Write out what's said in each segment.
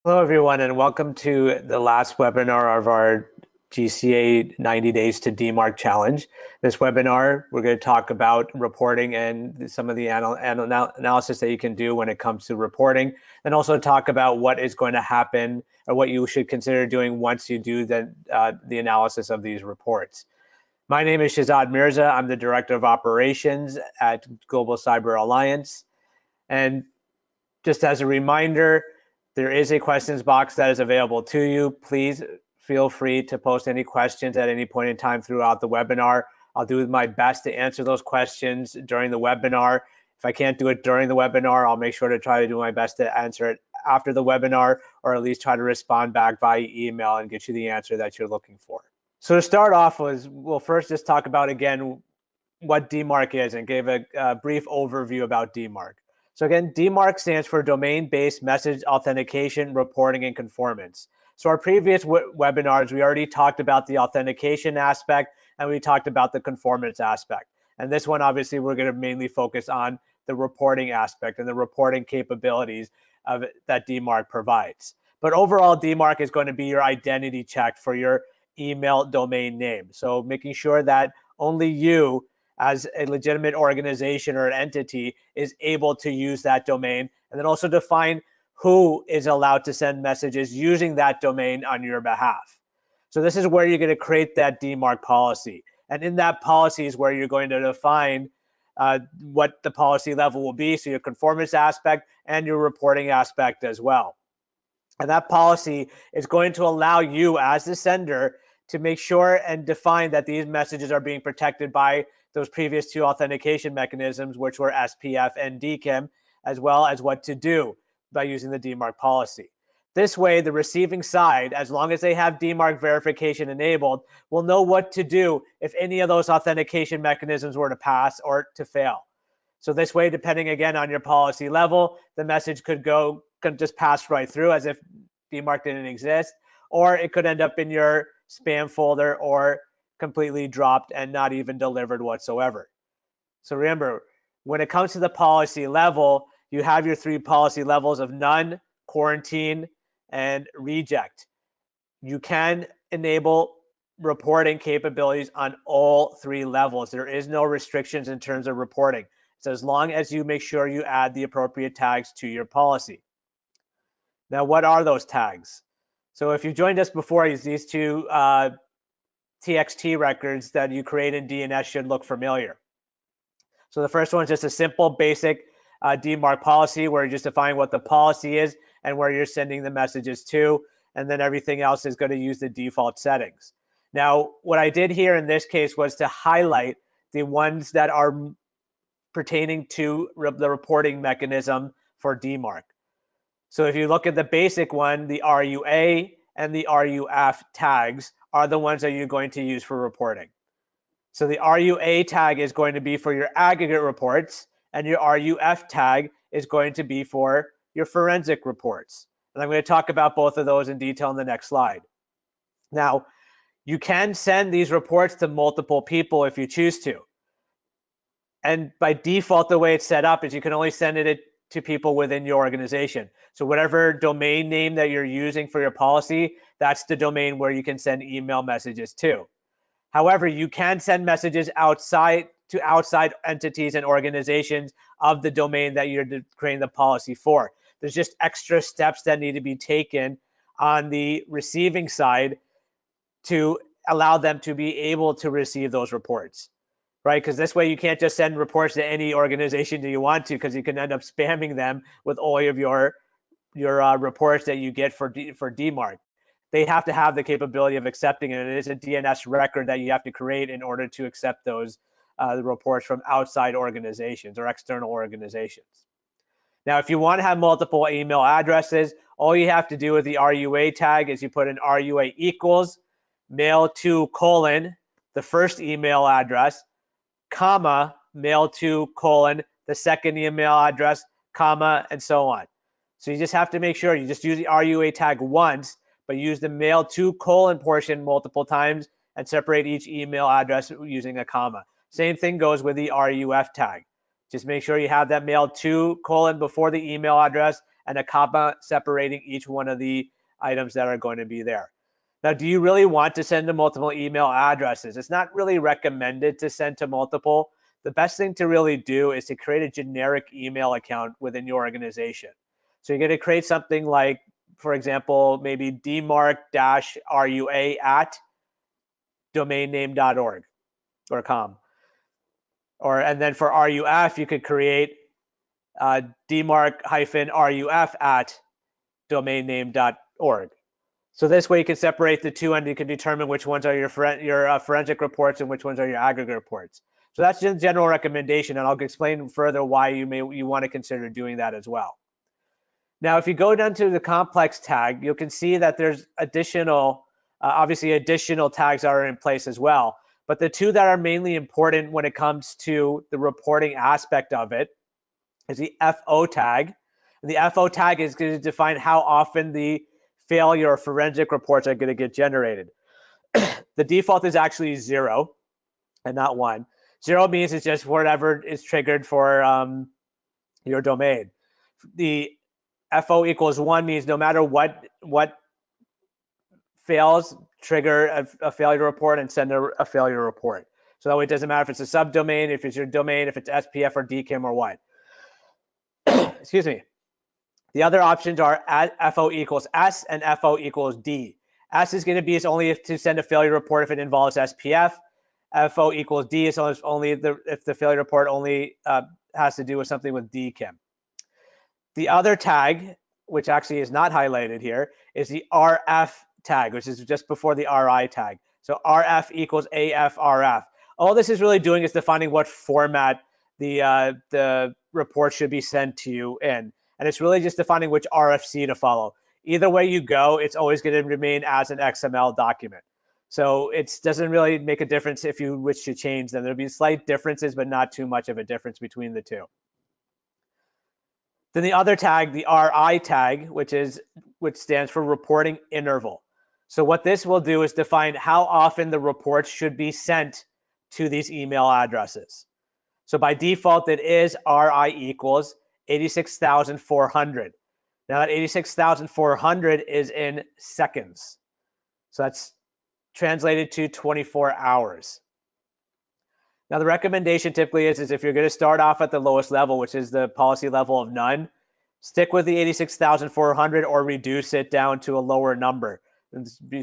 Hello, everyone, and welcome to the last webinar of our GCA 90 Days to DMARC Challenge. This webinar, we're going to talk about reporting and some of the analysis that you can do when it comes to reporting, and also talk about what is going to happen or what you should consider doing once you do the analysis of these reports. My name is Shehzad Mirza. I'm the Director of Operations at Global Cyber Alliance. And just as a reminder, there is a questions box that is available to you. Please feel free to post any questions at any point in time throughout the webinar. I'll do my best to answer those questions during the webinar. If I can't do it during the webinar, I'll make sure to try to do my best to answer it after the webinar, or at least try to respond back via email and get you the answer that you're looking for. So to start off, we'll first just talk about, again, what DMARC is and give a brief overview about DMARC. So again, DMARC stands for Domain-Based Message Authentication, Reporting, and Conformance. So our previous webinars, we already talked about the authentication aspect and we talked about the conformance aspect. And this one, obviously, we're going to mainly focus on the reporting aspect and the reporting capabilities that DMARC provides. But overall, DMARC is going to be your identity check for your email domain name. So making sure that only you, as a legitimate organization or an entity, is able to use that domain, and then also define who is allowed to send messages using that domain on your behalf. So this is where you're going to create that DMARC policy. And in that policy is where you're going to define what the policy level will be, so your conformance aspect and your reporting aspect as well. And that policy is going to allow you as the sender to make sure and define that these messages are being protected by those previous two authentication mechanisms, which were SPF and DKIM, as well as what to do by using the DMARC policy. This way, the receiving side, as long as they have DMARC verification enabled, will know what to do if any of those authentication mechanisms were to pass or to fail. So this way, depending again on your policy level, the message could just pass right through as if DMARC didn't exist, or it could end up in your spam folder or completely dropped and not even delivered whatsoever. So remember, when it comes to the policy level, you have your three policy levels of none, quarantine, and reject. You can enable reporting capabilities on all three levels. There is no restrictions in terms of reporting. So as long as you make sure you add the appropriate tags to your policy. Now, what are those tags? So if you joined us before, these two TXT records that you create in DNS should look familiar. So the first one is just a simple, basic DMARC policy where you just define what the policy is and where you're sending the messages to, and then everything else is going to use the default settings. Now, what I did here in this case was to highlight the ones that are pertaining to the reporting mechanism for DMARC. So if you look at the basic one, the RUA and the RUF tags are the ones that you're going to use for reporting. So the RUA tag is going to be for your aggregate reports, and your RUF tag is going to be for your forensic reports. And I'm going to talk about both of those in detail in the next slide. Now, you can send these reports to multiple people if you choose to. And by default, the way it's set up is you can only send it to people within your organization. So whatever domain name that you're using for your policy, that's the domain where you can send email messages to. However, you can send messages outside entities and organizations of the domain that you're creating the policy for. There's just extra steps that need to be taken on the receiving side to allow them to be able to receive those reports, right? Because this way you can't just send reports to any organization that you want to, because you can end up spamming them with all of your reports that you get for DMARC. They have to have the capability of accepting it. It is a DNS record that you have to create in order to accept those reports from outside organizations or external organizations. Now, if you want to have multiple email addresses, all you have to do with the RUA tag is you put in RUA equals mail to : the first email address, comma, mail to : the second email address, comma, and so on. So you just have to make sure you just use the RUA tag once, but use the mail to : portion multiple times and separate each email address using a comma. Same thing goes with the RUF tag. Just make sure you have that mail to : before the email address and a comma separating each one of the items that are going to be there. Now, do you really want to send to multiple email addresses? It's not really recommended to send to multiple. The best thing to really do is to create a generic email account within your organization. So you're going to create something like, for example, maybe DMARC-RUA@domainname.org or com. And then for RUF, you could create DMARC-RUF@domainname.org. So this way you can separate the two and you can determine which ones are your forensic reports and which ones are your aggregate reports. So that's just a general recommendation, and I'll explain further why you want to consider doing that as well. Now, if you go down to the complex tag, you can see that there's obviously additional tags are in place as well. But the two that are mainly important when it comes to the reporting aspect of it is the FO tag. And the FO tag is going to define how often the failure or forensic reports are going to get generated. The default is actually 0 and not 1. 0 means it's just whatever is triggered for your domain. The FO equals 1 means no matter what fails, trigger a failure report and send a failure report. So that way it doesn't matter if it's a subdomain, if it's your domain, if it's SPF or DKIM or what. Excuse me. The other options are FO equals S and FO equals D. S is going to be only to send a failure report if it involves SPF. FO equals D is only if the failure report only has to do with something with DKIM. The other tag, which actually is not highlighted here, is the RF tag, which is just before the RI tag. So RF equals AFRF. All this is really doing is defining what format the report should be sent to you in. And it's really just defining which RFC to follow. Either way you go, it's always going to remain as an XML document. So it doesn't really make a difference if you wish to change them. There'll be slight differences, but not too much of a difference between the two. Then the other tag, the RI tag, which stands for reporting interval. So what this will do is define how often the reports should be sent to these email addresses. So by default, it is RI equals 86,400. Now that 86,400 is in seconds. So that's translated to 24 hours. Now, the recommendation typically is if you're going to start off at the lowest level, which is the policy level of none, stick with the 86,400 or reduce it down to a lower number.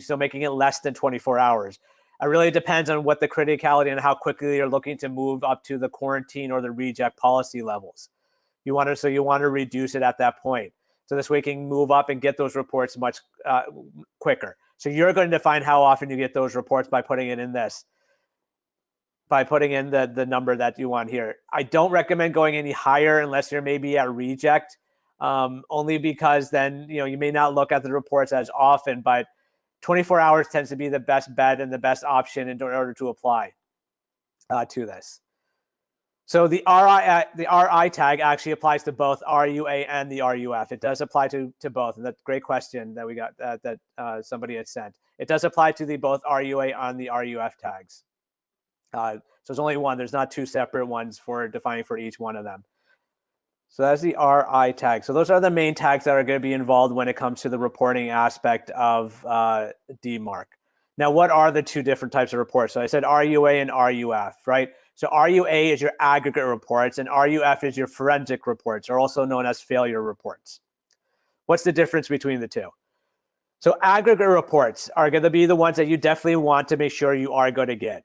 So making it less than 24 hours. It really depends on what the criticality and how quickly you're looking to move up to the quarantine or the reject policy levels. You want to reduce it at that point. So this way you can move up and get those reports much quicker. So you're going to define how often you get those reports by putting it in this. By putting in the number that you want here. I don't recommend going any higher unless you're maybe at reject, only because then you may not look at the reports as often, but 24 hours tends to be the best bet and the best option in order to apply to this. So the RI tag actually applies to both RUA and the RUF. It does apply to both, and that's a great question that we got that somebody had sent. It does apply to both RUA and the RUF tags. So there's only one. There's not two separate ones for defining for each one of them. So that's the RI tag. So those are the main tags that are going to be involved when it comes to the reporting aspect of DMARC. Now, what are the two different types of reports? So I said RUA and RUF, right? So RUA is your aggregate reports and RUF is your forensic reports, or also known as failure reports. What's the difference between the two? So aggregate reports are going to be the ones that you definitely want to make sure you are going to get.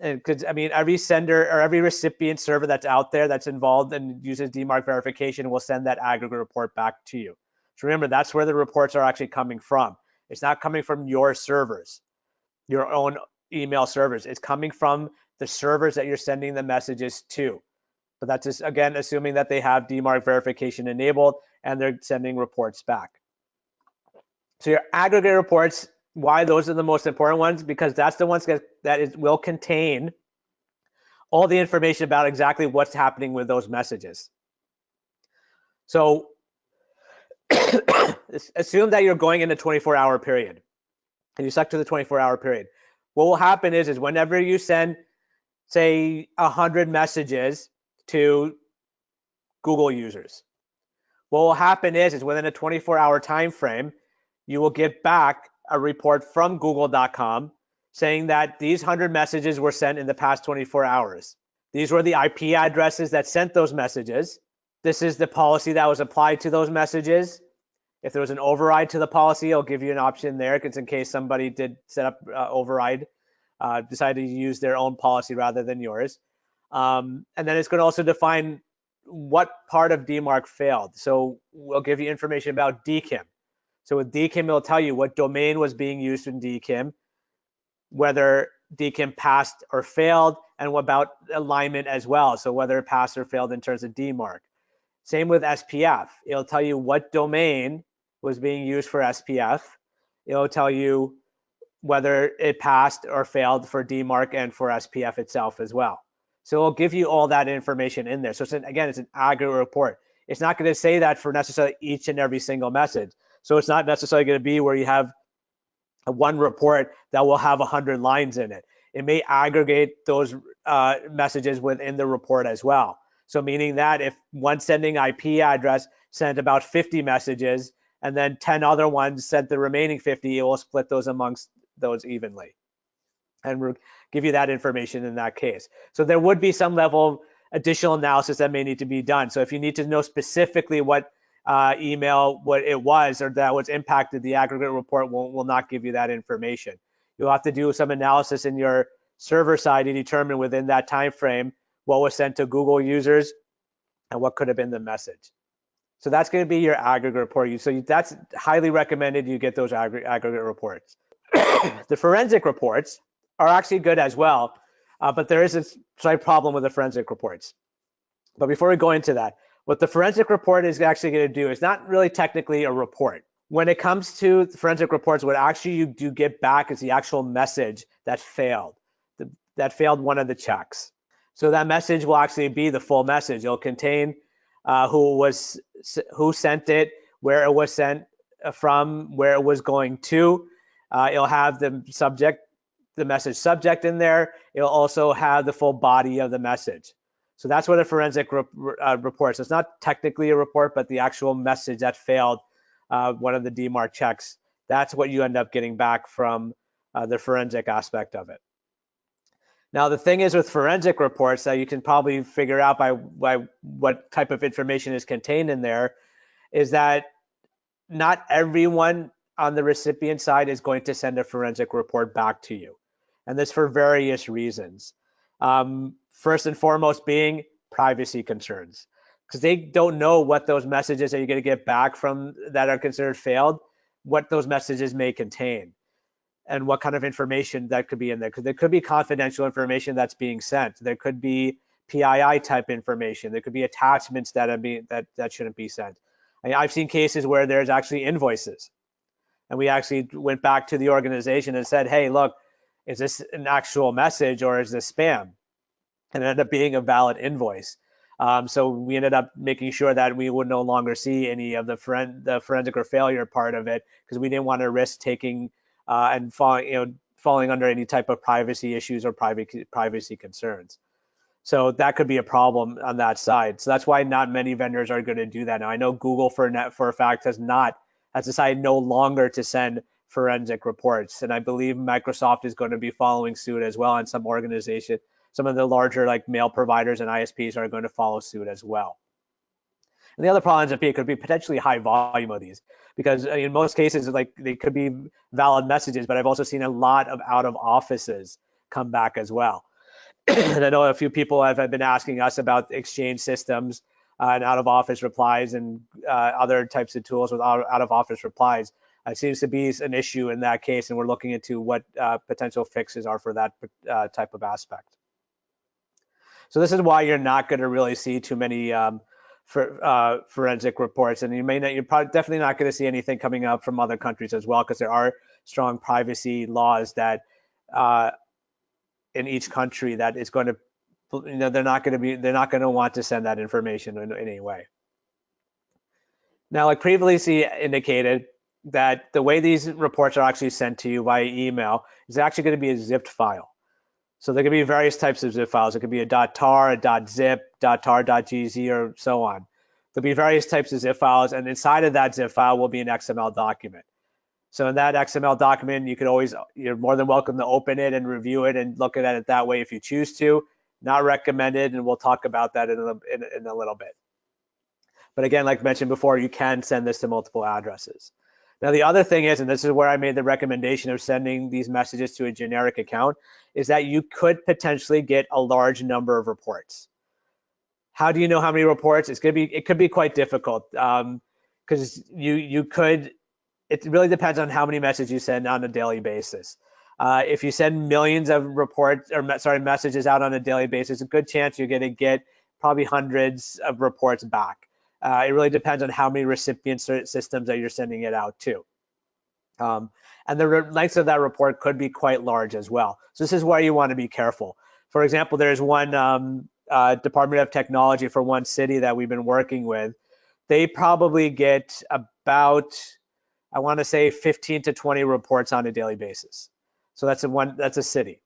Because every sender or every recipient server that's out there that's involved and uses DMARC verification will send that aggregate report back to you. So remember, that's where the reports are actually coming from. It's not coming from your servers, your own email servers. It's coming from the servers that you're sending the messages to. But that's just, again, assuming that they have DMARC verification enabled and they're sending reports back. So your aggregate reports, why those are the most important ones? Because that's the ones that will contain all the information about exactly what's happening with those messages. So assume that you're going in a 24-hour period and you stuck to the 24-hour period. What will happen is whenever you send say 100 messages to Google users. What will happen is within a 24-hour time frame, you will get back a report from google.com saying that these 100 messages were sent in the past 24 hours. These were the IP addresses that sent those messages. This is the policy that was applied to those messages. If there was an override to the policy, it'll give you an option there, because in case somebody did set up override, decided to use their own policy rather than yours. And then it's going to also define what part of DMARC failed. So we'll give you information about DKIM. So with DKIM, it'll tell you what domain was being used in DKIM, whether DKIM passed or failed, and what about alignment as well. So whether it passed or failed in terms of DMARC. Same with SPF. It'll tell you what domain was being used for SPF. It'll tell you whether it passed or failed for DMARC and for SPF itself as well. So it'll give you all that information in there. So again, it's an aggregate report. It's not going to say that for necessarily each and every single message. So it's not necessarily going to be where you have one report that will have 100 lines in it. It may aggregate those messages within the report as well. So meaning that if one sending IP address sent about 50 messages and then 10 other ones sent the remaining 50, it will split those amongst those evenly. And we'll give you that information in that case. So there would be some level of additional analysis that may need to be done. So if you need to know specifically what email, what it was, or that was impacted, the aggregate report will not give you that information. You'll have to do some analysis in your server side to determine within that time frame what was sent to Google users and what could have been the message. So that's going to be your aggregate report. So that's highly recommended you get those aggregate reports. The forensic reports are actually good as well, but there is a slight problem with the forensic reports. But before we go into that, what the forensic report is actually going to do is not really technically a report. When it comes to the forensic reports, what actually you do get back is the actual message that failed, that failed one of the checks. So that message will actually be the full message. It'll contain who sent it, where it was sent from, where it was going to. It'll have the subject, the message subject in there. It'll also have the full body of the message. So that's what a forensic report. So it's not technically a report, but the actual message that failed one of the DMARC checks. That's what you end up getting back from the forensic aspect of it. Now, the thing is with forensic reports that you can probably figure out by what type of information is contained in there is that not everyone on the recipient side is going to send a forensic report back to you. And this for various reasons. First and foremost being privacy concerns, because they don't know what those messages that you're going to get back from that are considered failed, what those messages may contain and what kind of information that could be in there. Because there could be confidential information that's being sent. There could be PII type information. There could be attachments that shouldn't be sent. I mean, I've seen cases where there's actually invoices. And we actually went back to the organization and said, hey, look, is this an actual message or is this spam? And it ended up being a valid invoice. So we ended up making sure that we would no longer see any of the forensic or failure part of it, because we didn't want to risk taking and falling under any type of privacy issues or privacy concerns. So that could be a problem on that side. So that's why not many vendors are going to do that. Now I know Google for a fact has decided no longer to send forensic reports, and I believe Microsoft is going to be following suit as well, and some organization. Some of the larger like mail providers and ISPs are going to follow suit as well. And the other problem is it could be potentially high volume of these, because in most cases, like they could be valid messages, but I've also seen a lot of out of offices come back as well. And I know a few people have been asking us about Exchange systems and out of office replies and other types of tools with out of office replies. It seems to be an issue in that case, and we're looking into what potential fixes are for that type of aspect. So this is why you're not going to really see too many forensic reports, and you're probably definitely not going to see anything coming up from other countries as well, because there are strong privacy laws that in each country that is going to, they're not going to want to send that information in any way. Now, like previously indicated, that the way these reports are actually sent to you via email is actually going to be a zipped file. So there could be various types of zip files. It could be a .tar, a .zip, .tar.gz, or so on. There'll be various types of zip files, and inside of that zip file will be an XML document. So in that XML document, you're more than welcome to open it and review it and look at it that way if you choose to. Not recommended, and we'll talk about that in a little bit. But again, like mentioned before, you can send this to multiple addresses. Now, the other thing is, and this is where I made the recommendation of sending these messages to a generic account, is that you could potentially get a large number of reports. How do you know how many reports? It could be quite difficult because it really depends on how many messages you send on a daily basis. If you send millions of messages out on a daily basis, a good chance you're going to get probably hundreds of reports back. It really depends on how many recipient systems that you're sending it out to. And the length of that report could be quite large as well. So this is where you want to be careful. For example, there's one Department of Technology for one city that we've been working with. They probably get about, I want to say, 15 to 20 reports on a daily basis. So that's a city.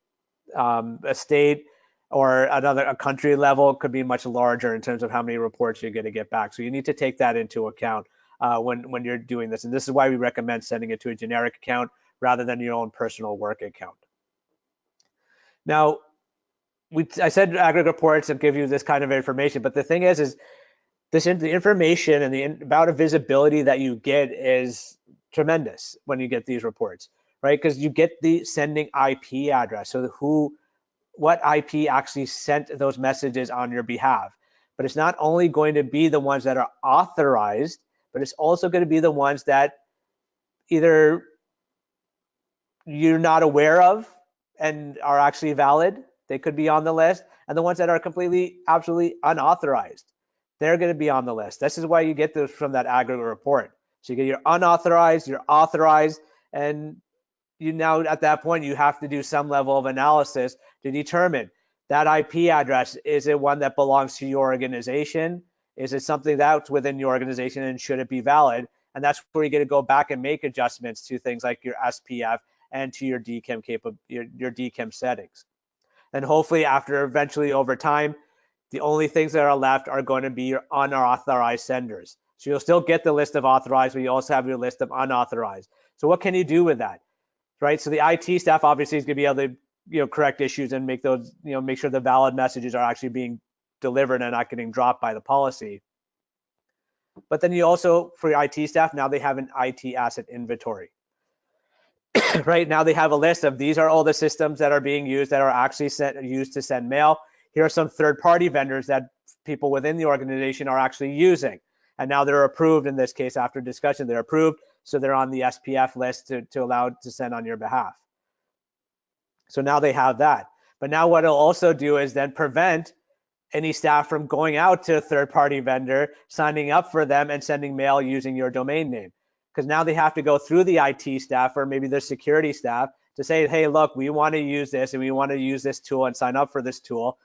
A state or a country level could be much larger in terms of how many reports you're going to get back. So you need to take that into account when you're doing this. And this is why we recommend sending it to a generic account rather than your own personal work account. Now, I said aggregate reports and give you this kind of information, but the thing is the information and the amount of visibility that you get is tremendous when you get these reports, right? Because you get the sending IP address, so what IP actually sent those messages on your behalf. But it's not only going to be the ones that are authorized, but it's also going to be the ones that either you're not aware of and are actually valid. They could be on the list. And the ones that are absolutely unauthorized, they're going to be on the list. This is why you get those from that aggregate report. So you get your unauthorized, your authorized, and now at that point, you have to do some level of analysis to determine that IP address. Is it one that belongs to your organization? Is it something that's within your organization, and should it be valid? And that's where you get to go back and make adjustments to things like your SPF and to your DKIM your DKIM settings. And hopefully eventually over time, the only things that are left are going to be your unauthorized senders. So you'll still get the list of authorized, but you also have your list of unauthorized. So what can you do with that? Right. So the IT staff obviously is going to be able to, correct issues and make those, make sure the valid messages are actually being delivered and not getting dropped by the policy. But then you also, for your IT staff, now they have an IT asset inventory. Right now they have a list of these are all the systems that are being used that are actually used to send mail. Here are some third-party vendors that people within the organization are actually using. And now they're approved in this case after discussion. They're approved. So they're on the SPF list to allow to send on your behalf. So now they have that. But now what it'll also do is then prevent any staff from going out to a third-party vendor, signing up for them, and sending mail using your domain name. Because now they have to go through the IT staff or maybe the security staff to say, hey, look, we want to use this and we want to use this tool and sign up for this tool.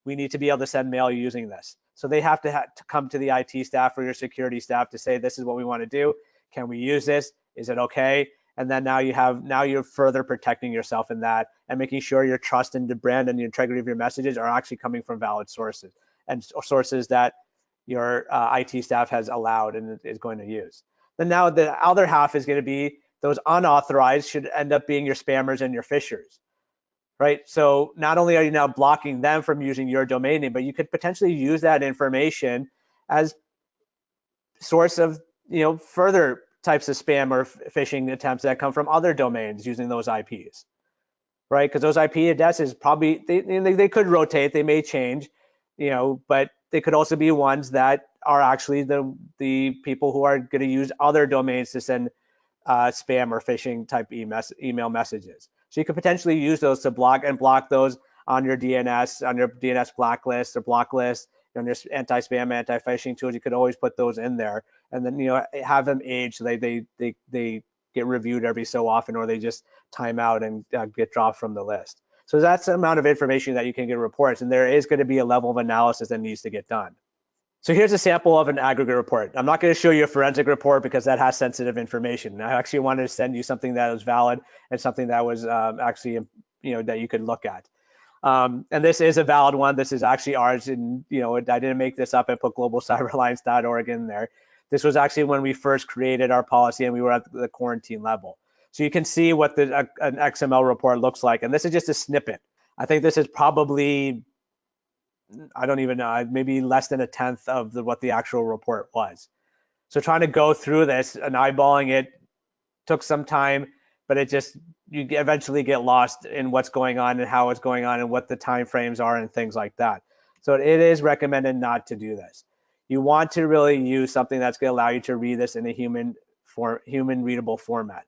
We need to be able to send mail using this. So they have to come to the IT staff or your security staff to say, this is what we want to do. Can we use this? Is it okay? And then now you're further protecting yourself in that and making sure your trust in the brand and the integrity of your messages are actually coming from valid sources and sources that your IT staff has allowed and is going to use. Then now the other half is going to be those unauthorized should end up being your spammers and your phishers, right? So not only are you now blocking them from using your domain name, but you could potentially use that information as source of further types of spam or phishing attempts that come from other domains using those IPs, right? Because those IP addresses probably they could rotate, they may change, but they could also be ones that are actually the people who are going to use other domains to send spam or phishing type email messages. So you could potentially use those to block those on your DNS blacklist or block list. On your anti-spam, anti-phishing tools, you could always put those in there, and then have them age so they get reviewed every so often, or they just time out and get dropped from the list. So that's the amount of information that you can get reports, and there is going to be a level of analysis that needs to get done. So here's a sample of an aggregate report. I'm not going to show you a forensic report because that has sensitive information. I actually wanted to send you something that was valid and something that was actually that you could look at. And this is a valid one. This is actually ours. And, I didn't make this up and put globalcyberalliance.org in there. This was actually when we first created our policy and we were at the quarantine level. So you can see what an XML report looks like. And this is just a snippet. I think this is probably, I don't even know, maybe less than a tenth of what the actual report was. So trying to go through this and eyeballing it took some time, but you eventually get lost in what's going on and how it's going on and what the time frames are and things like that. So it is recommended not to do this. You want to really use something that's going to allow you to read this in a human readable format.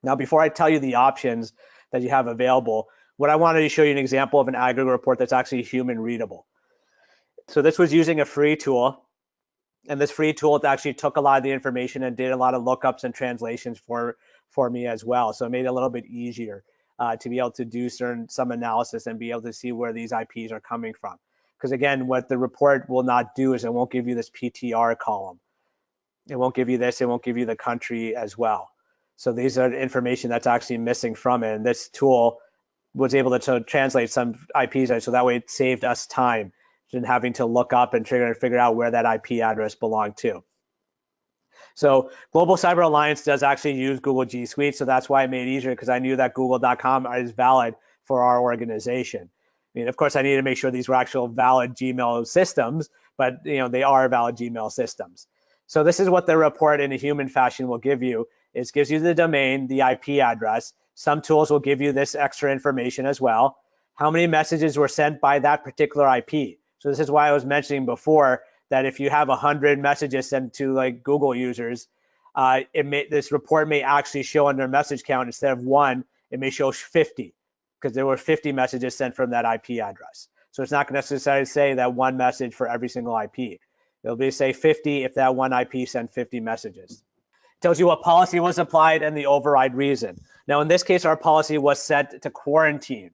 Now, before I tell you the options that you have available, what I wanted to show you an example of an aggregate report that's actually human readable. So this was using a free tool. And this free tool actually took a lot of the information and did a lot of lookups and translations for me as well. So it made it a little bit easier to be able to do some analysis and be able to see where these IPs are coming from. Because again, what the report will not do is it won't give you this PTR column. It won't give you this. It won't give you the country as well. So these are information that's actually missing from it. And this tool was able to translate some IPs, so that way it saved us time than having to look up and figure out where that IP address belonged to. So Global Cyber Alliance does actually use Google G Suite, so that's why I made it easier, because I knew that Google.com is valid for our organization. I mean, of course, I needed to make sure these were actual valid Gmail systems, but they are valid Gmail systems. So this is what the report in a human fashion will give you. It gives you the domain, the IP address. Some tools will give you this extra information as well. How many messages were sent by that particular IP? So this is why I was mentioning before that if you have 100 messages sent to like Google users, this report may actually show on their message count, instead of 1, it may show 50, because there were 50 messages sent from that IP address. So it's not going to necessarily say that one message for every single IP. It'll be say 50 if that one IP sent 50 messages. It tells you what policy was applied and the override reason. Now, in this case, our policy was set to quarantine,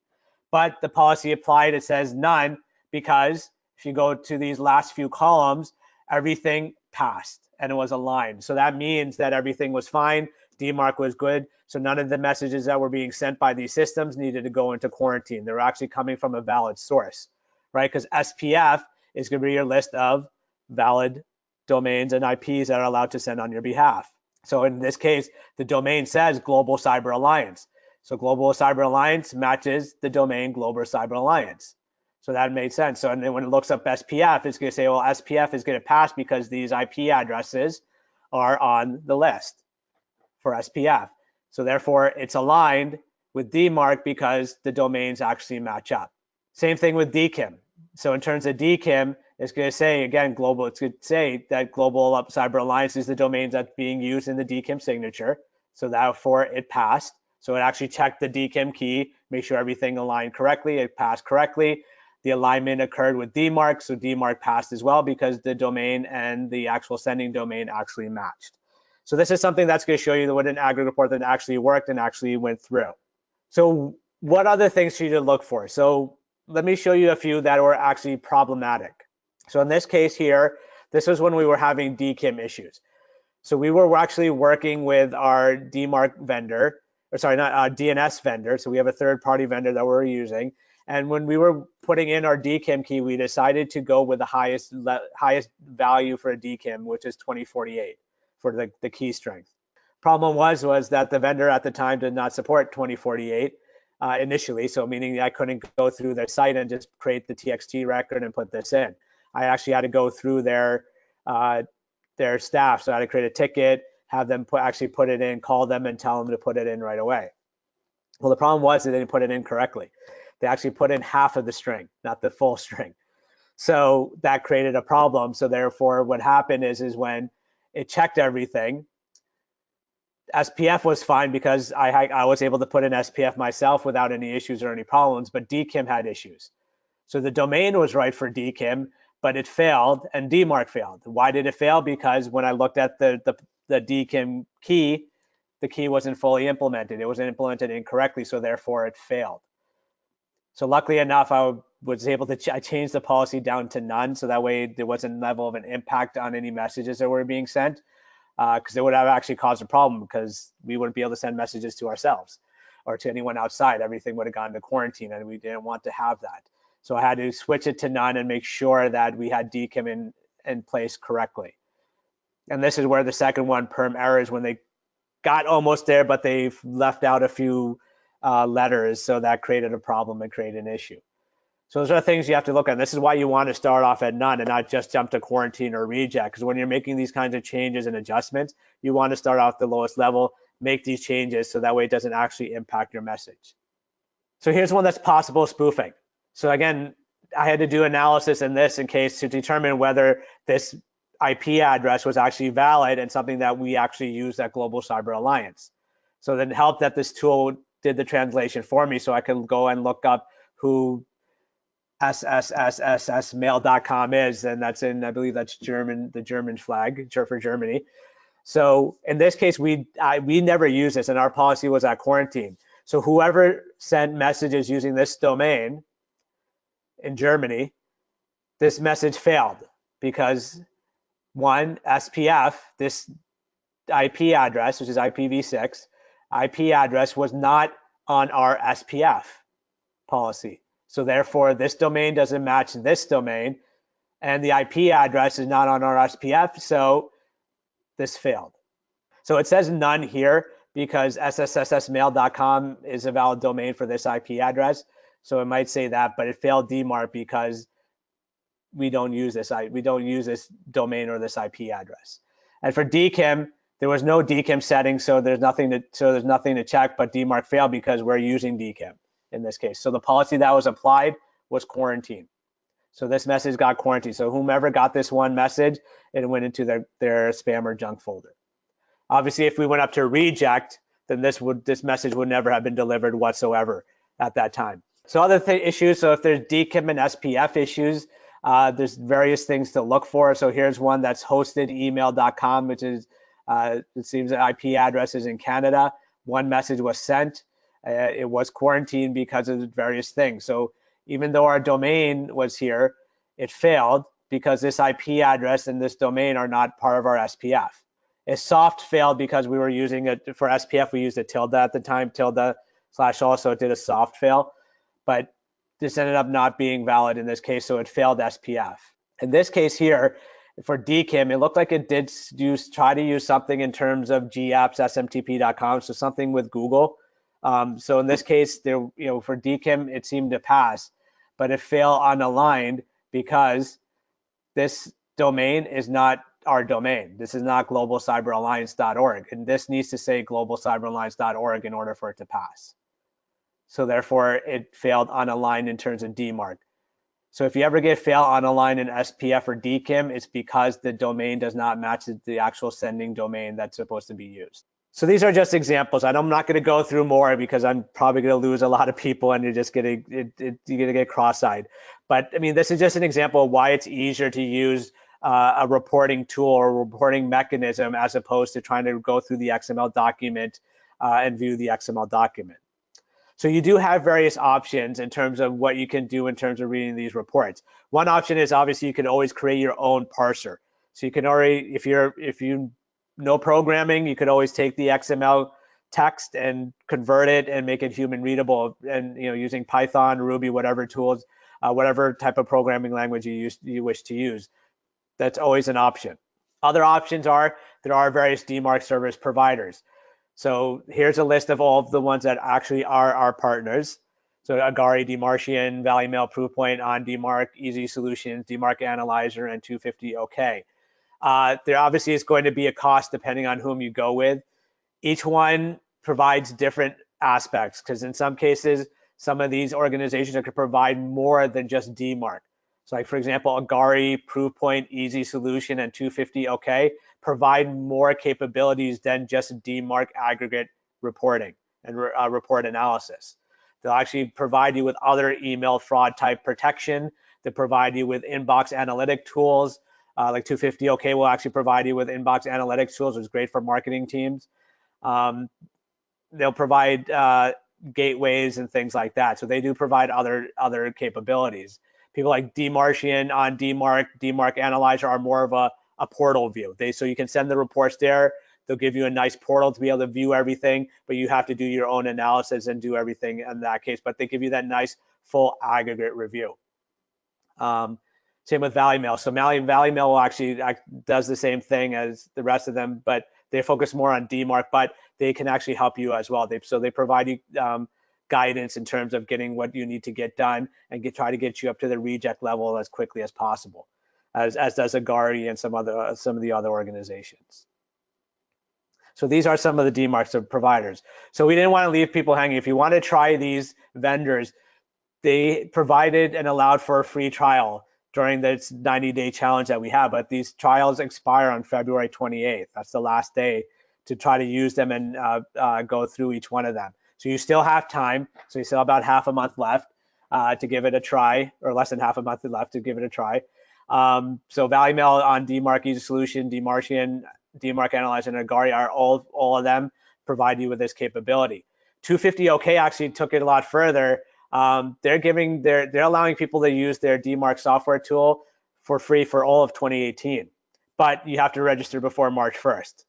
but the policy applied, it says none, because if you go to these last few columns, everything passed and it was aligned. So that means that everything was fine. DMARC was good. So none of the messages that were being sent by these systems needed to go into quarantine. They were actually coming from a valid source, right? Because SPF is going to be your list of valid domains and IPs that are allowed to send on your behalf. So in this case, the domain says Global Cyber Alliance. So Global Cyber Alliance matches the domain Global Cyber Alliance. So that made sense. So and then when it looks up SPF, it's going to say, well, SPF is going to pass because these IP addresses are on the list for SPF. So therefore, it's aligned with DMARC because the domains actually match up. Same thing with DKIM. So in terms of DKIM, it's going to say, again, global. It's going to say that Global Cyber Alliance is the domain that's being used in the DKIM signature. So therefore, it passed. So it actually checked the DKIM key, make sure everything aligned correctly. It passed correctly. The alignment occurred with DMARC, so DMARC passed as well because the domain and the actual sending domain actually matched. So this is something that's going to show you what an aggregate report that actually worked and actually went through. So what other things should you look for? So let me show you a few that were actually problematic. So in this case here, this was when we were having DKIM issues. So we were actually working with our DMARC vendor, or sorry, not DNS vendor. So we have a third-party vendor that we're using. And when we were putting in our DKIM key, we decided to go with the highest value for a DKIM, which is 2048 for the key strength. Problem was that the vendor at the time did not support 2048 initially, so meaning I couldn't go through their site and just create the TXT record and put this in. I actually had to go through their staff, so I had to create a ticket, have them actually put it in, call them and tell them to put it in right away. Well, the problem was that they didn't put it in correctly. They actually put in half of the string, not the full string. So that created a problem. So therefore, what happened is when it checked everything, SPF was fine because I was able to put in SPF myself without any issues or any problems, but DKIM had issues. So the domain was right for DKIM, but it failed and DMARC failed. Why did it fail? Because when I looked at the DKIM key, the key wasn't fully implemented. It wasn't implemented incorrectly, so therefore it failed. So luckily enough, I was able to I changed the policy down to none, so that way there wasn't a level of an impact on any messages that were being sent, because it would have actually caused a problem because we wouldn't be able to send messages to ourselves. or to anyone outside. Everything would have gone to quarantine, and we didn't want to have that. So I had to switch it to none and make sure that we had DKIM in place correctly. And this is where the second one, perm errors, when they got almost there, but they've left out a few letters, so that created a problem and created an issue. So those are things you have to look at. This is why you want to start off at none and not just jump to quarantine or reject, because when you're making these kinds of changes and adjustments, you want to start off the lowest level, make these changes so that way it doesn't actually impact your message. So here's one that's possible spoofing. So again, I had to do analysis in this in case to determine whether this IP address was actually valid and something that we actually use at Global Cyber Alliance. So then it helped that this tool did the translation for me, so I could go and look up who SSSSSmail.com is, and that's in, I believe that's German, the German flag for Germany. So in this case, we never use this, and our policy was at quarantine. So whoever sent messages using this domain in Germany, this message failed because one, SPF, this IP address, which is IPv6, IP address was not on our SPF policy. So therefore, this domain doesn't match this domain, and the IP address is not on our SPF, so this failed. So it says none here because SSSSmail.com is a valid domain for this IP address. So it might say that, but it failed DMARC because we don't use this domain or this IP address. And for DKIM, there was no DKIM setting, so there's nothing to check. But DMARC failed because we're using DKIM in this case. So the policy that was applied was quarantine. So this message got quarantined. So whomever got this one message, it went into their spam or junk folder. Obviously, if we went up to reject, then this message would never have been delivered whatsoever at that time. So other issues. So if there's DKIM and SPF issues, there's various things to look for. So here's one that's hostedemail.com, which is, it seems the IP address is in Canada. One message was sent. It was quarantined because of various things. So even though our domain was here, it failed because this IP address and this domain are not part of our SPF. A soft failed because we were using it for SPF. We used a tilde at the time, tilde/also. It did a soft fail, but this ended up not being valid in this case, so it failed SPF. In this case here, for DKIM, it looked like it did try to use something in terms of gappssmtp.com, so something with Google. So in this case, for DKIM, it seemed to pass, but it failed unaligned because this domain is not our domain. This is not globalcyberalliance.org, and this needs to say globalcyberalliance.org in order for it to pass. So therefore, it failed unaligned in terms of DMARC. So if you ever get fail unaligned in SPF or DKIM, it's because the domain does not match the actual sending domain that's supposed to be used. So these are just examples. I'm not going to go through more because I'm probably going to lose a lot of people and you're going to get cross-eyed. But I mean, this is just an example of why it's easier to use a reporting tool or reporting mechanism as opposed to trying to go through the XML document and view the XML document. So you do have various options in terms of what you can do in terms of reading these reports. One option is obviously you can always create your own parser. So you can already, if you know programming, you could always take the XML text and convert it and make it human readable, and using Python, Ruby, whatever tools, whatever type of programming language you wish to use. That's always an option. Other options are there are various DMARC service providers. So here's a list of all of the ones that actually are our partners. So Agari, DMARCian, Valley Mail, Proofpoint, On DMARC, Easy Solutions, DMARC Analyzer, and 250 OK. There obviously is going to be a cost depending on whom you go with. Each one provides different aspects because in some cases, some of these organizations could provide more than just DMARC. So like, for example, Agari, Proofpoint, Easy Solution, and 250 OK provide more capabilities than just DMARC aggregate reporting and report analysis. They'll actually provide you with other email fraud type protection. They provide you with inbox analytic tools. Like 250 OK will actually provide you with inbox analytics tools, which is great for marketing teams. They'll provide gateways and things like that. So they do provide other capabilities. People like DMARCian, On DMARC, DMARC Analyzer are more of a portal view. So you can send the reports there. They'll give you a nice portal to be able to view everything, but you have to do your own analysis and do everything in that case. But they give you that nice full aggregate review. Same with Valley Mail. So Valley Mail actually does the same thing as the rest of them, but they focus more on DMARC, but they can actually help you as well. So they provide you guidance in terms of getting what you need to get done and try to get you up to the reject level as quickly as possible, as does Agari and some of the other organizations. So these are some of the DMARC providers. So we didn't want to leave people hanging. If you want to try these vendors, they provided and allowed for a free trial during this 90-day challenge that we have, but these trials expire on February 28th. That's the last day to try to use them and go through each one of them. So you still have time. So you still have about half a month left to give it a try, or less than half a month left to give it a try. So Valley Mail on DMARC Easy Solution, DMARCian, DMARC Analyzer, and Agari are all of them provide you with this capability. 250OK actually took it a lot further. They're allowing people to use their DMARC software tool for free for all of 2018, but you have to register before March 1st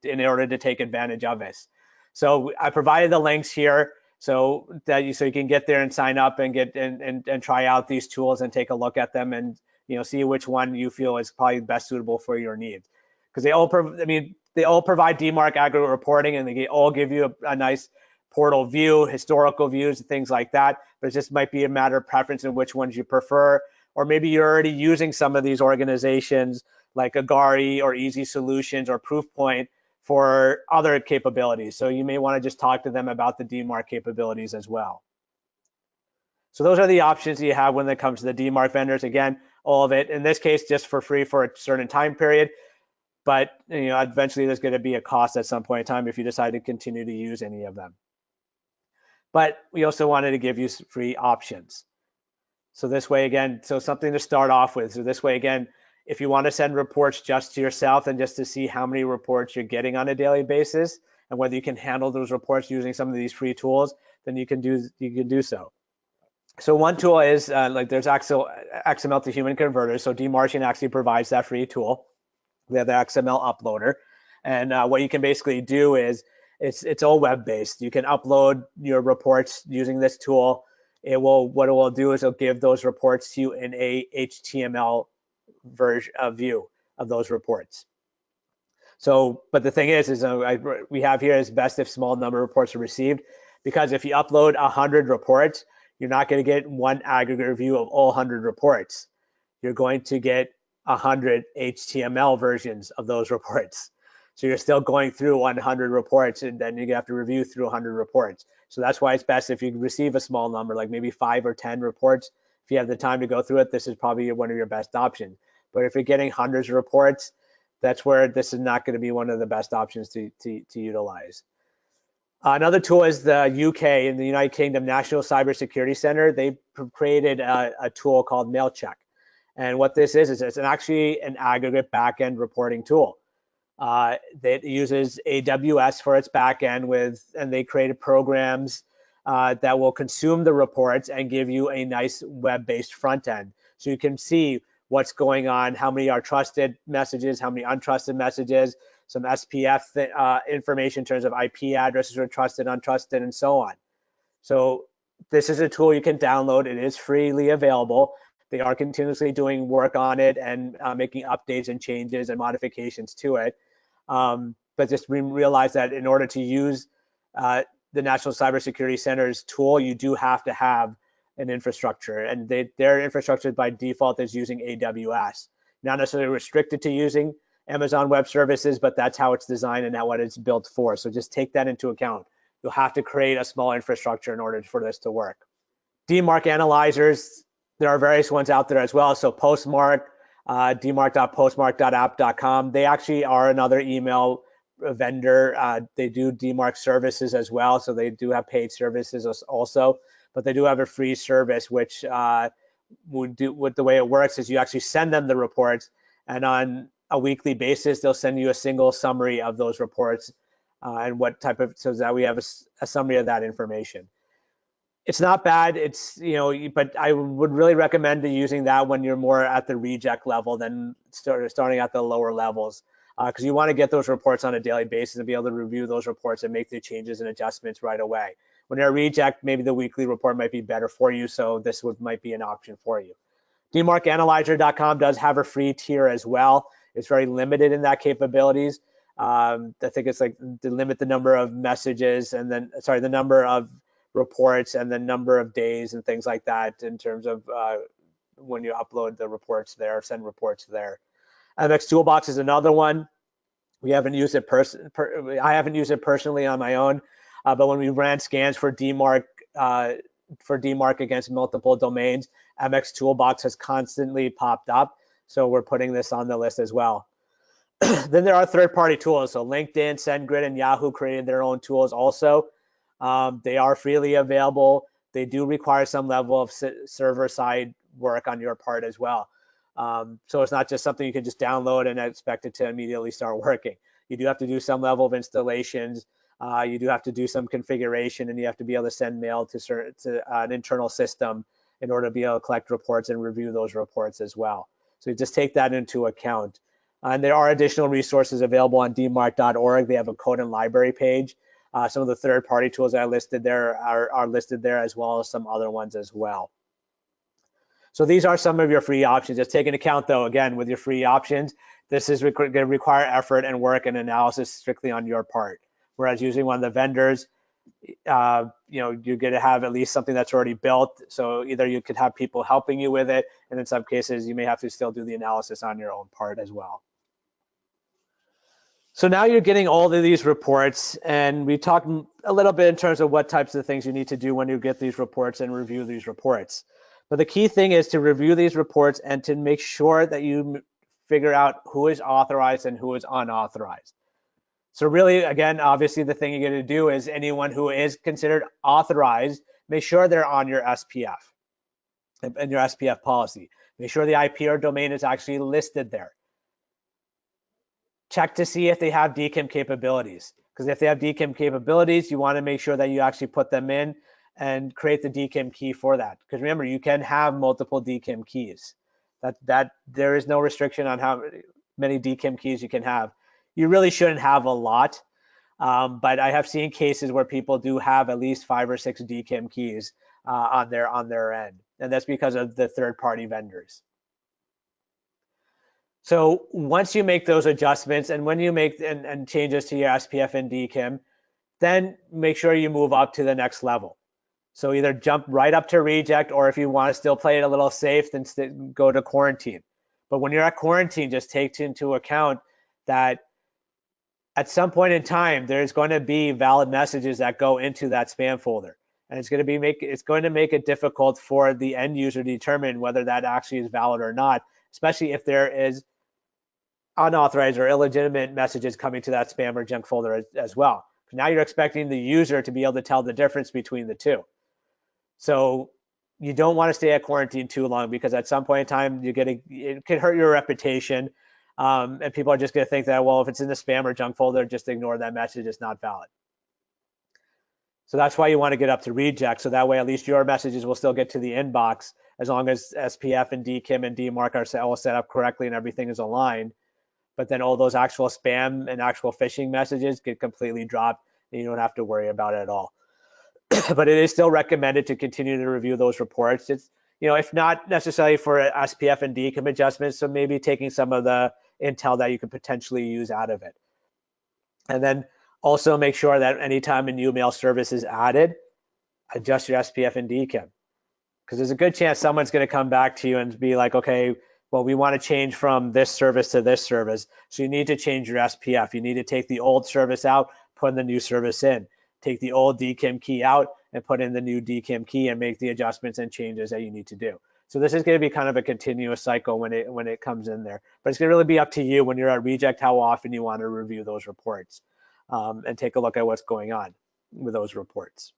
in order to take advantage of this. So I provided the links here so you can get there and sign up and get and try out these tools and take a look at them and see which one you feel is probably best suitable for your needs, because they all provide DMARC aggregate reporting, and they all give you a nice portal view, historical views, and things like that. But it just might be a matter of preference in which ones you prefer. Or maybe you're already using some of these organizations like Agari or Easy Solutions or Proofpoint for other capabilities. So you may want to just talk to them about the DMARC capabilities as well. So those are the options you have when it comes to the DMARC vendors. Again, all of it, in this case, just for free for a certain time period. But eventually there's going to be a cost at some point in time if you decide to continue to use any of them. But we also wanted to give you free options. So this way, again, so something to start off with. So this way, again, if you want to send reports just to yourself and just to see how many reports you're getting on a daily basis and whether you can handle those reports using some of these free tools, then you can do so. So one tool is there's XML to human converters. So DMARCian actually provides that free tool. We have the XML uploader. And what you can basically do is it's all web-based. You can upload your reports using this tool. What it will do is it'll give those reports to you in a HTML version view of those reports. So, but the thing is we have here is best if small number of reports are received, because if you upload 100 reports, you're not going to get one aggregate view of all 100 reports. You're going to get 100 HTML versions of those reports. So you're still going through 100 reports, and then you have to review through 100 reports. So that's why it's best if you receive a small number, like maybe 5 or 10 reports. If you have the time to go through it, this is probably one of your best options. But if you're getting hundreds of reports, that's where this is not going to be one of the best options to utilize. Another tool is the UK, in the United Kingdom National Cybersecurity Center. They created a tool called MailCheck. And what this is it's actually an aggregate backend reporting tool. That uses AWS for its backend and they created programs that will consume the reports and give you a nice web-based front end. So you can see what's going on, how many are trusted messages, how many untrusted messages, some SPF information in terms of IP addresses are trusted, untrusted, and so on. So this is a tool you can download. It is freely available. They are continuously doing work on it and making updates and changes and modifications to it. But just realize that in order to use the National Cybersecurity Center's tool, you do have to have an infrastructure, and their infrastructure by default is using AWS. Not necessarily restricted to using Amazon Web Services, but that's how it's designed and what it's built for. So just take that into account. You'll have to create a small infrastructure in order for this to work. DMARC analyzers, there are various ones out there as well. So Postmark, dmarc.postmark.app.com. They actually are another email vendor. They do DMARC services as well. So they do have paid services also, but they do have a free service, which the way it works is you actually send them the reports, and on a weekly basis, they'll send you a single summary of those reports and what type of, so that we have a summary of that information. It's not bad. It's, but I would really recommend using that when you're more at the reject level than starting at the lower levels. because you want to get those reports on a daily basis and be able to review those reports and make the changes and adjustments right away. When you're a reject, maybe the weekly report might be better for you, so this might be an option for you. DMARCanalyzer.com does have a free tier as well. It's very limited in that capabilities. I think it's like to limit the number of messages and then, sorry, the number of reports and the number of days and things like that in terms of when you upload the reports there, send reports there. MX Toolbox is another one. We haven't used it I haven't used it personally on my own, but when we ran scans for DMARC against multiple domains, MX Toolbox has constantly popped up. So we're putting this on the list as well. Then there are third-party tools. So LinkedIn, SendGrid, and Yahoo created their own tools also. They are freely available. They do require some level of server-side work on your part as well. So it's not just something you can just download and expect it to immediately start working. You do have to do some level of installations. You do have to do some configuration, and you have to be able to send mail to an internal system in order to be able to collect reports and review those reports as well. So you just take that into account. And there are additional resources available on DMARC.org. They have a code and library page. Some of the third-party tools I listed there are listed there, as well as some other ones as well. So these are some of your free options. Just take into account, though, again, with your free options, this is going to require effort and work and analysis strictly on your part. Whereas using one of the vendors, you're going to have at least something that's already built. So either you could have people helping you with it, and in some cases, you may have to still do the analysis on your own part as well. So now you're getting all of these reports, and we talked a little bit in terms of what types of things you need to do when you get these reports and review these reports. But the key thing is to review these reports and to make sure that you figure out who is authorized and who is unauthorized. So really, again, obviously the thing you're going to do is anyone who is considered authorized, make sure they're on your SPF and your SPF policy. Make sure the IP or domain is actually listed there. Check to see if they have DKIM capabilities, because if they have DKIM capabilities, you want to make sure that you actually put them in and create the DKIM key for that. Because remember, you can have multiple DKIM keys. That there is no restriction on how many DKIM keys you can have. You really shouldn't have a lot, but I have seen cases where people do have at least 5 or 6 DKIM keys on their end, and that's because of the third-party vendors. So once you make those adjustments and when you make and changes to your SPF and DKIM, then make sure you move up to the next level. So either jump right up to reject, or if you want to still play it a little safe, then go to quarantine. But when you're at quarantine, just take into account that at some point in time, there's going to be valid messages that go into that spam folder. And it's going to make it difficult for the end user to determine whether that actually is valid or not, especially if there is unauthorized or illegitimate messages coming to that spam or junk folder as well. Now you're expecting the user to be able to tell the difference between the two. So you don't want to stay at quarantine too long, because at some point in time, it can hurt your reputation. And people are just going to think that, well, if it's in the spam or junk folder, just ignore that message. It's not valid. So that's why you want to get up to reject. So that way, at least your messages will still get to the inbox, as long as SPF and DKIM and DMARC are all set up correctly and everything is aligned. But then all those actual spam and actual phishing messages get completely dropped, and you don't have to worry about it at all. But it is still recommended to continue to review those reports. It's, if not necessarily for SPF and DKIM adjustments, so maybe taking some of the intel that you could potentially use out of it. And then also make sure that anytime a new mail service is added, adjust your SPF and DKIM. Because there's a good chance someone's going to come back to you and be like, okay, well, we want to change from this service to this service. So you need to change your SPF. You need to take the old service out, put the new service in. Take the old DKIM key out and put in the new DKIM key and make the adjustments and changes that you need to do. So this is going to be kind of a continuous cycle when it comes in there. But it's going to really be up to you when you're at reject how often you want to review those reports and take a look at what's going on with those reports.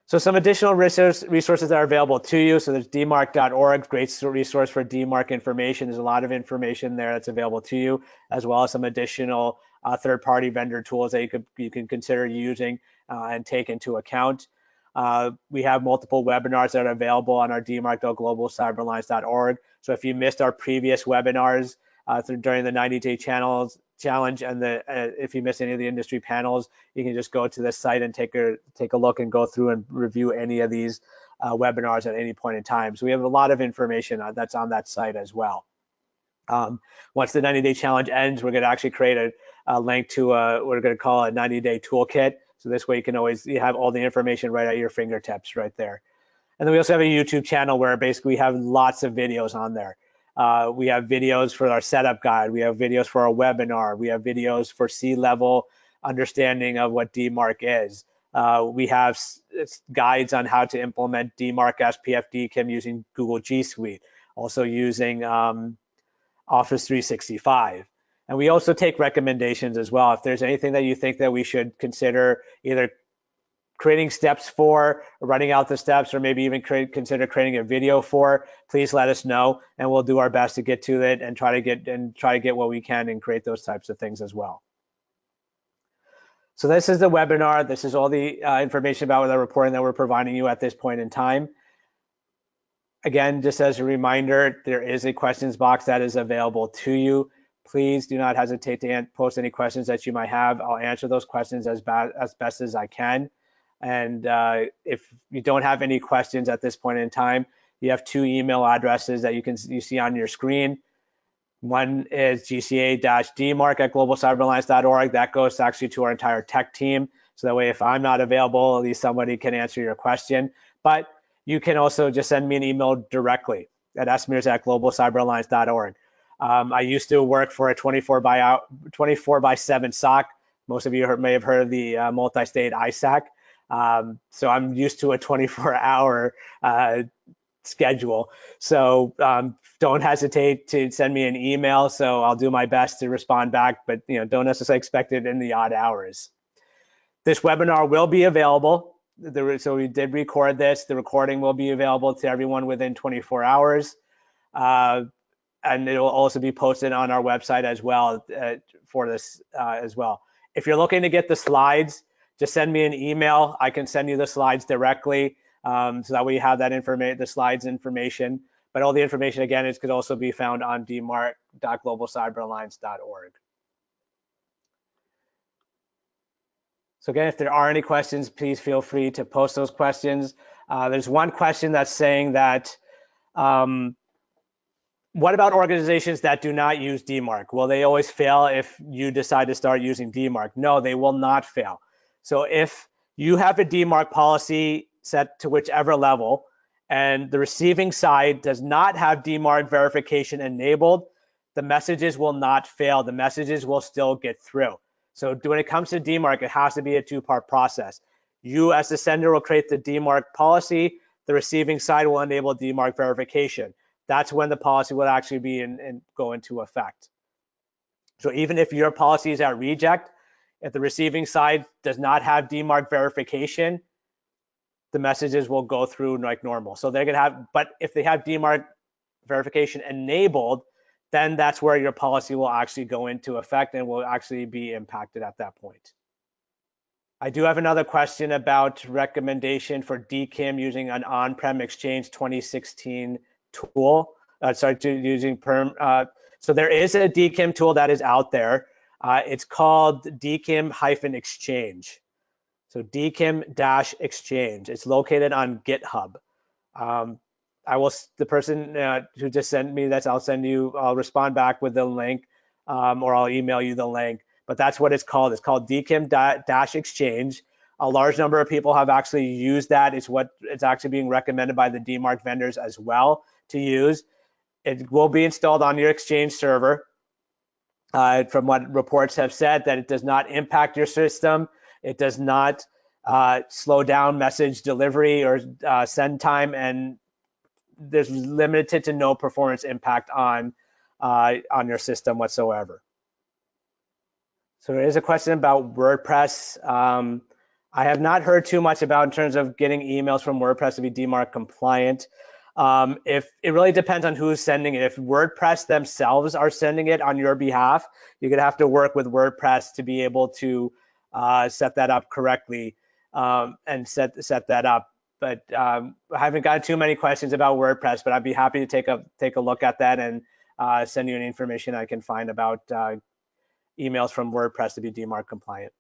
So some additional resources that are available to you. So there's DMARC.org, great resource for DMARC information. There's a lot of information there that's available to you, as well as some additional third-party vendor tools that you can consider using and take into account. We have multiple webinars that are available on our DMARC.globalcyberalliance.org. So if you missed our previous webinars during the 90-day challenge, and if you missed any of the industry panels, you can just go to this site and take a look and go through and review any of these webinars at any point in time. So we have a lot of information that's on that site as well. Once the 90-day challenge ends, we're going to actually create a link to we're going to call a 90-day toolkit. So this way you have all the information right at your fingertips right there. And then we also have a YouTube channel where basically we have lots of videos on there. We have videos for our setup guide. We have videos for our webinar. We have videos for C-level understanding of what DMARC is. We have guides on how to implement DMARC SPF DKIM using Google G Suite, also using Office 365. And we also take recommendations as well. If there's anything that you think that we should consider either creating steps for, running out the steps, or maybe even consider creating a video for, please let us know, and we'll do our best to get to it and try to get what we can and create those types of things as well. So this is the webinar. This is all the information about the reporting that we're providing you at this point in time. Again, just as a reminder, there is a questions box that is available to you. Please do not hesitate to post any questions that you might have. I'll answer those questions as best as I can. And if you don't have any questions at this point in time, you have 2 email addresses that you see on your screen. One is gca-dmarc@globalcyberalliance.org. That goes actually to our entire tech team. So that way, if I'm not available, at least somebody can answer your question. But you can also just send me an email directly at smirza@globalcyberalliance.org. I used to work for a 24/7 SOC. Most of you may have heard of the multi-state ISAC. So I'm used to a 24-hour schedule. So don't hesitate to send me an email. So I'll do my best to respond back, but don't necessarily expect it in the odd hours. This webinar will be available. So we did record this. The recording will be available to everyone within 24 hours. And it will also be posted on our website as well for this as well. If you're looking to get the slides, just send me an email. I can send you the slides directly, so that way you have that the slides information. But all the information, again, could also be found on dmarc.globalcyberalliance.org. So again, if there are any questions, please feel free to post those questions. There's one question that's saying that, what about organizations that do not use DMARC? Will they always fail if you decide to start using DMARC? No, they will not fail. So if you have a DMARC policy set to whichever level, and the receiving side does not have DMARC verification enabled, the messages will not fail. The messages will still get through. So when it comes to DMARC, it has to be a 2-part process. You as the sender will create the DMARC policy. The receiving side will enable DMARC verification. That's when the policy will actually be and go into effect. So even if your policy is at reject, if the receiving side does not have DMARC verification, the messages will go through like normal. So they're going to have, but if they have DMARC verification enabled, then that's where your policy will actually go into effect and will actually be impacted at that point. I do have another question about recommendation for DKIM using an on-prem Exchange 2016 tool. Using Perm. So there is a DKIM tool that is out there. It's called DKIM-Exchange. So DKIM-Exchange. It's located on GitHub. The person who just sent me that, I'll respond back with the link, or I'll email you the link. But that's what it's called. It's called DKIM-Exchange. A large number of people have actually used that. It's actually being recommended by the DMARC vendors as well to use. It will be installed on your Exchange server. From what reports have said, that it does not impact your system. It does not slow down message delivery or send time, and there's limited to no performance impact on your system whatsoever. So there is a question about WordPress. I have not heard too much about in terms of getting emails from WordPress to be DMARC compliant. If it really depends on who's sending it. If WordPress themselves are sending it on your behalf, you're gonna have to work with WordPress to be able to set that up correctly and set that up. I haven't got too many questions about WordPress, but I'd be happy to take a look at that and send you any information I can find about emails from WordPress to be DMARC compliant.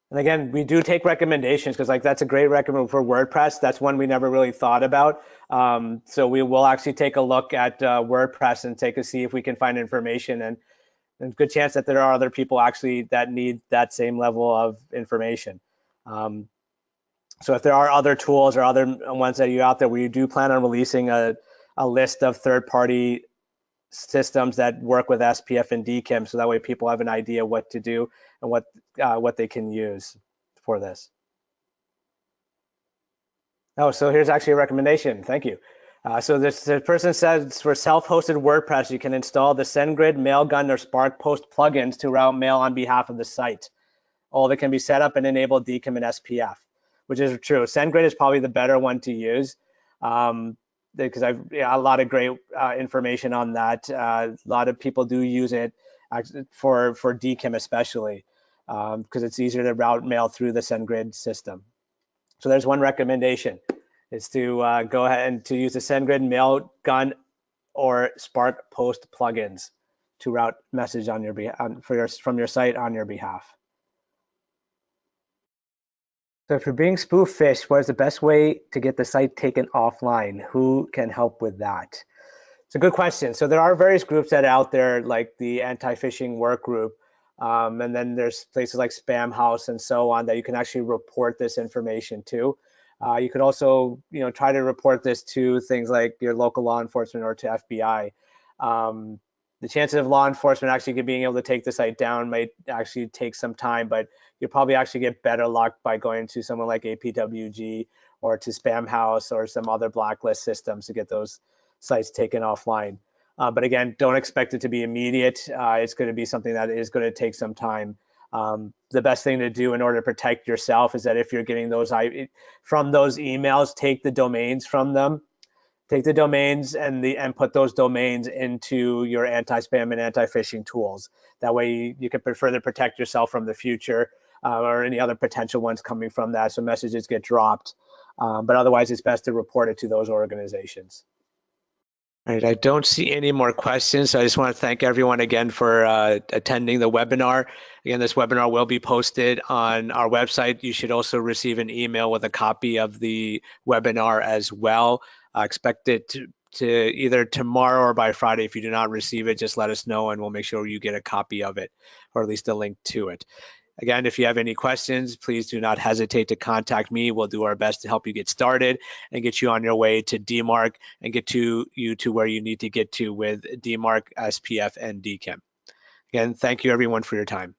And again, we do take recommendations because like that's a great recommendation for WordPress. That's one we never really thought about. So we will actually take a look at WordPress and see if we can find information. And there's a good chance that there are other people actually that need that same level of information. So if there are other tools or other ones that you out there, we do plan on releasing a list of third-party systems that work with SPF and DKIM, so that way people have an idea what to do and what they can use for this. Oh, so here's actually a recommendation. Thank you. So the person says for self-hosted WordPress, you can install the SendGrid, Mailgun, or Spark Post plugins to route mail on behalf of the site. All that can be set up and enable DKIM and SPF, which is true. SendGrid is probably the better one to use. Because I've a lot of great information on that. A lot of people do use it for DKIM especially because it's easier to route mail through the SendGrid system. So there's one recommendation is to go ahead and to use the SendGrid, Mailgun, or Spark Post plugins to route message on your from your site on your behalf. So if you're being spoof phished, what is the best way to get the site taken offline? Who can help with that? It's a good question. So there are various groups that are out there, like the anti-phishing work group. And then there's places like Spam House and so on that you can actually report this information to. You could also, try to report this to things like your local law enforcement or to FBI. The chances of law enforcement actually being able to take the site down might actually take some time, but you'll probably actually get better luck by going to someone like APWG or to Spam House or some other blacklist systems to get those sites taken offline. But again, don't expect it to be immediate. It's going to be something that is going to take some time. The best thing to do in order to protect yourself is that if you're getting those from those emails, take the domains from them. Take the domains and put those domains into your anti-spam and anti-phishing tools. That way you can further protect yourself from the future or any other potential ones coming from that, so messages get dropped. But otherwise, it's best to report it to those organizations. All right, I don't see any more questions. So I just want to thank everyone again for attending the webinar. Again, this webinar will be posted on our website. You should also receive an email with a copy of the webinar as well. Expect it to either tomorrow or by Friday. If you do not receive it, just let us know and we'll make sure you get a copy of it, or at least a link to it. Again, if you have any questions, please do not hesitate to contact me. We'll do our best to help you get started and get you on your way to DMARC and get you to where you need to get to with DMARC, SPF, and DKIM. Again, thank you everyone for your time.